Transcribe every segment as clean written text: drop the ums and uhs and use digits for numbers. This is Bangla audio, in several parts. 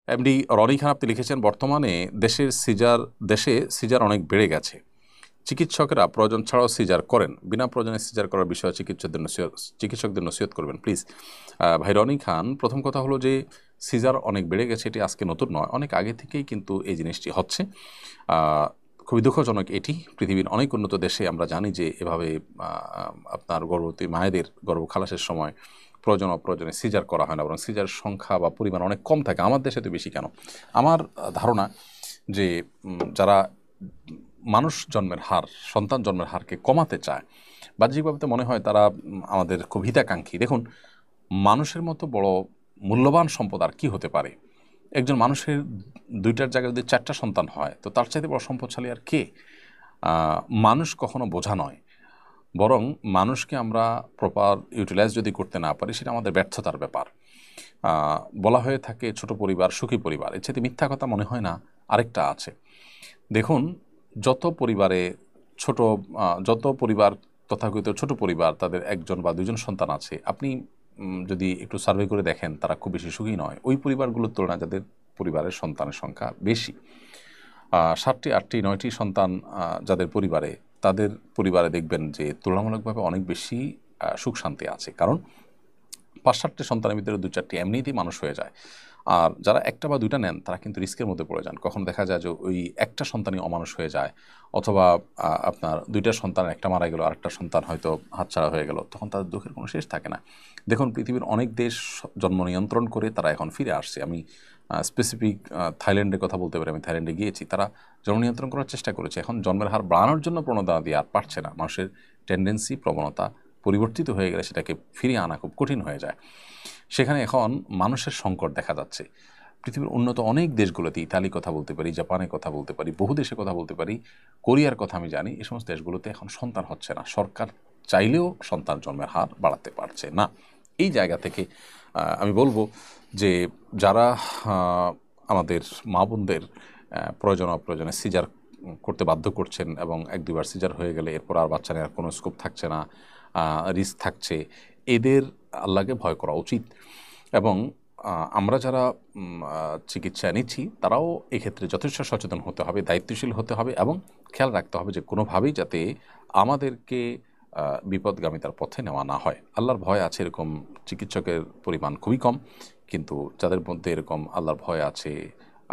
এমডি রনি খান আপনি লিখেছেন, বর্তমানে দেশে সিজার অনেক বেড়ে গেছে। চিকিৎসকেরা প্রয়োজন ছাড়াও সিজার করেন। বিনা প্রয়োজনে সিজার করার বিষয়ে চিকিৎসকদের নসিহত করবেন প্লিজ। ভাই রনি খান, প্রথম কথা হলো যে সিজার অনেক বেড়ে গেছে, এটি আজকে নতুন নয়, অনেক আগে থেকেই কিন্তু এই জিনিসটি হচ্ছে। খুবই দুঃখজনক এটি। পৃথিবীর অনেক উন্নত দেশে আমরা জানি যে এভাবে আপনার গর্ভবতী মায়েদের গর্ভ খালাসের সময় প্রয়োজন অপ্রয়োজনে সিজার করা হয় না, বরং সিজার সংখ্যা বা পরিমাণ অনেক কম থাকে। আমার দেশে তো বেশি কেন? আমার ধারণা যে যারা মানুষ জন্মের হার, সন্তান জন্মের হারকে কমাতে চায়, বাহ্যিকভাবে তো মনে হয় তারা আমাদের খুব হিতাকাঙ্ক্ষী। দেখুন, মানুষের মতো বড় মূল্যবান সম্পদ আর কি হতে পারে? একজন মানুষের দুইটার জায়গায় যদি চারটা সন্তান হয়, তো তার চাইতে বড় সম্পদশালী আর কে? মানুষ কখনো বোঝা নয়, বরং মানুষকে আমরা প্রপার ইউটিলাইজ যদি করতে না পারি, সেটা আমাদের ব্যর্থতার ব্যাপার। বলা হয়ে থাকে ছোট পরিবার সুখী পরিবার, এর চাইতে মিথ্যা কথা মনে হয় না আরেকটা আছে। দেখুন, যত পরিবারে যত পরিবার, তথাকথিত ছোট পরিবার, তাদের একজন বা দুজন সন্তান আছে, আপনি যদি একটু সার্ভে করে দেখেন, তারা খুব বেশি সুখী নয় ওই পরিবারগুলোর তুলনায় যাদের পরিবারের সন্তানের সংখ্যা বেশি। 7টি 8টি 9টি সন্তান যাদের পরিবারে, তাদের পরিবারে দেখবেন যে তুলনামূলকভাবে অনেক বেশি সুখ শান্তি আছে। কারণ 5-7টি সন্তানের ভিতরে 2-4টি এমনিতেই মানুষ হয়ে যায়। আর যারা একটা বা দুইটা নেন, তারা কিন্তু রিস্কের মধ্যে পড়ে যান। কখনো দেখা যায় যে ওই একটা সন্তানই অমানুষ হয়ে যায়, অথবা আপনার দুইটা সন্তান, একটা মারা গেল, আরেকটা সন্তান হয়তো হাতছাড়া হয়ে গেল, তখন তাদের দুঃখের কোনো শেষ থাকে না। দেখুন, পৃথিবীর অনেক দেশ জন্ম নিয়ন্ত্রণ করে তারা এখন ফিরে আসছে। আমি স্পেসিফিক থাইল্যান্ডের কথা বলতে পারি, আমি থাইল্যান্ডে গিয়েছি। তারা জন্ম নিয়ন্ত্রণ করার চেষ্টা করেছে, এখন জন্মের হার বাড়ানোর জন্য প্রণোদনা দিয়ে আর পারছে না। মানুষের টেন্ডেন্সি, প্রবণতা পরিবর্তিত হয়ে গেলে সেটাকে ফিরিয়ে আনা খুব কঠিন হয়ে যায়। সেখানে এখন মানুষের সংকট দেখা যাচ্ছে। পৃথিবীর উন্নত অনেক দেশগুলোতে, ইতালির কথা বলতে পারি, জাপানের কথা বলতে পারি, বহু দেশের কথা বলতে পারি, কোরিয়ার কথা আমি জানি, এই সমস্ত দেশগুলোতে এখন সন্তান হচ্ছে না। সরকার চাইলেও সন্তান জন্মের হার বাড়াতে পারছে না। এই জায়গা থেকে আমি বলবো যে যারা আমাদের মা বোনদের প্রয়োজন অপ্রয়োজনে সিজার করতে বাধ্য করছেন, এবং 1-2বার সিজার হয়ে গেলে এরপর আর বাচ্চা নেওয়ার কোনো স্কোপ থাকছে না, রিস্ক থাকছে, এদের আল্লাহকে ভয় করা উচিত। এবং আমরা যারা চিকিৎসা নিচ্ছি, তারাও এক্ষেত্রে যথেষ্ট সচেতন হতে হবে, দায়িত্বশীল হতে হবে, এবং খেয়াল রাখতে হবে যে কোনোভাবেই যাতে আমাদেরকে বিপদগামিতার পথে নেওয়া না হয়। আল্লাহর ভয় আছে এরকম চিকিৎসকের পরিমাণ খুবই কম, কিন্তু যাদের মধ্যে এরকম আল্লাহর ভয় আছে,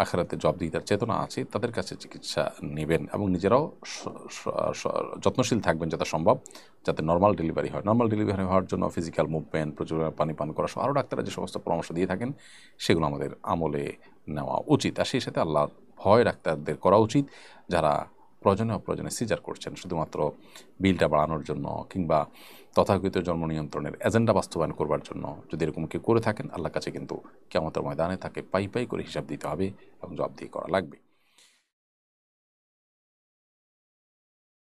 আখিরাতে জবাবদিহিতার চেতনা আছে, তাদের কাছে চিকিৎসা নেবেন, এবং নিজেরাও যত্নশীল থাকবেন যত সম্ভব, যাতে নর্মাল ডেলিভারি হয়। নর্মাল ডেলিভারি হওয়ার জন্য ফিজিক্যাল মুভমেন্ট, প্রচুর পানি পান করা সহ আরও ডাক্তাররা যে সমস্ত পরামর্শ দিয়ে থাকেন, সেগুলো আমাদের আমলে নেওয়া উচিত। আর সেই সাথে আল্লাহর ভয় ডাক্তারদের করা উচিত, যারা প্রয়োজনে অপ্রয়োজনে সিজার করছেন শুধুমাত্র বিলটা বাড়ানোর জন্য, কিংবা তথাকথিত জন্ম নিয়ন্ত্রণের এজেন্ডা বাস্তবায়ন করবার জন্য। যদি এরকম কেউ করে থাকেন, আল্লাহর কাছে কিন্তু কিয়ামতের ময়দানে তাকে পাই পাই করে হিসাব দিতে হবে এবং জবাবদিহি করা লাগবে।